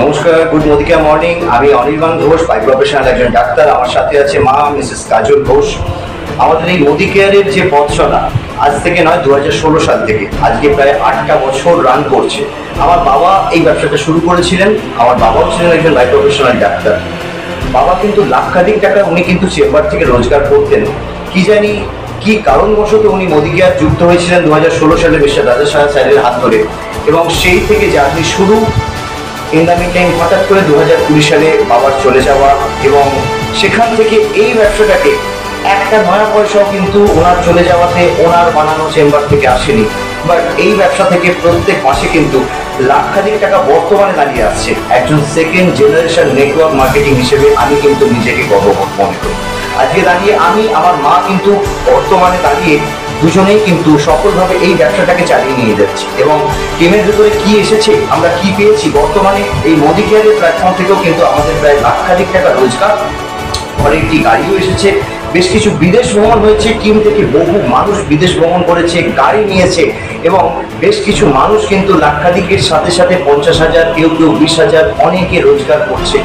নমস্কার, গুড মোদিকা মর্নিং। আমি অনির্বাণ ঘোষ, বাই প্রফেশনাল একজন ডাক্তার। আমার সাথে আছে মা মিসেস কাজল ঘোষ। আমাদের এই মোদি কেয়ারের যে পথচলা আজ থেকে নয়, 2016 সাল থেকে আজকে প্রায় 8টা বছর রান করছে। আমার বাবা এই ব্যবসাটা শুরু করেছিলেন। আমার বাবাও ছিলেন একজন বাই প্রফেশনাল ডাক্তার। বাবা কিন্তু লাক্ষাধিক টাকা উনি কিন্তু চেম্বার থেকে রোজগার করতেন। কি জানি কি কারণবশত উনি মোদি কেয়ার যুক্ত হয়েছিলেন 2016 সালে মিস্টার রাজা সাহা স্যারের হাত ধরে, এবং সেই থেকে জার্নি শুরু। ইন দ্য মিন টাইম হঠাৎ করে 2020 সালে বাবার চলে যাওয়া, এবং সেখান থেকে এই ব্যবসাটাকে একটা নয়া পয়সাও কিন্তু ওনার চলে যাওয়াতে ওনার বানানো চেম্বার থেকে আসেনি। বাট এই ব্যবসা থেকে প্রত্যেক মাসে কিন্তু লাক্ষাধিক টাকা বর্তমানে দাঁড়িয়ে আসছে। একজন সেকেন্ড জেনারেশন নেটওয়ার্ক মার্কেটিং হিসেবে আমি কিন্তু নিজেকে গর্ববোধ মনে করি। আজকে দাঁড়িয়ে আমি, আমার মা কিন্তু বর্তমানে দাঁড়িয়ে দুজনেই কিন্তু সফলভাবে এই ব্যবসাটাকে চালিয়ে নিয়ে যাচ্ছি। এবং টিমের ভেতরে কি এসেছে, আমরা কি পেয়েছি, বর্তমানে এই মোদি কেয়ারের প্ল্যাটফর্ম থেকেও কিন্তু আমাদের প্রায় লাক্ষাধিক টাকা রোজগার। ঘরে একটি গাড়িও এসেছে, বেশ কিছু বিদেশ ভ্রমণ হয়েছে, টিম থেকে বহু মানুষ বিদেশ ভ্রমণ করেছে, গাড়ি নিয়েছে, এবং বেশ কিছু মানুষ কিন্তু লাক্ষাধিকের সাথে সাথে 50,000, কেউ 20,000, অনেকে রোজগার করছে।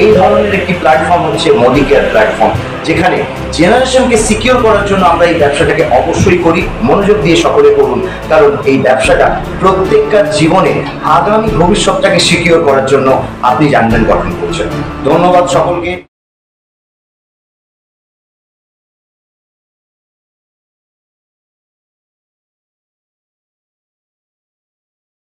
এই ধরনের একটি প্ল্যাটফর্ম হচ্ছে মোদি কেয়ার প্ল্যাটফর্ম, যেখানে জেনারেশনকে সিকিউর করার জন্য আমরা এই ব্যবসাটাকে অবশ্যই করি। মনোযোগ দিয়ে সকলে করুন, কারণ এই ব্যবসাটা প্রত্যেকটা জীবনে আগামী ভবিষ্যৎটাকে সিকিউর করার জন্য আপনি জানবেন গঠন করছেন। ধন্যবাদ সকলকে।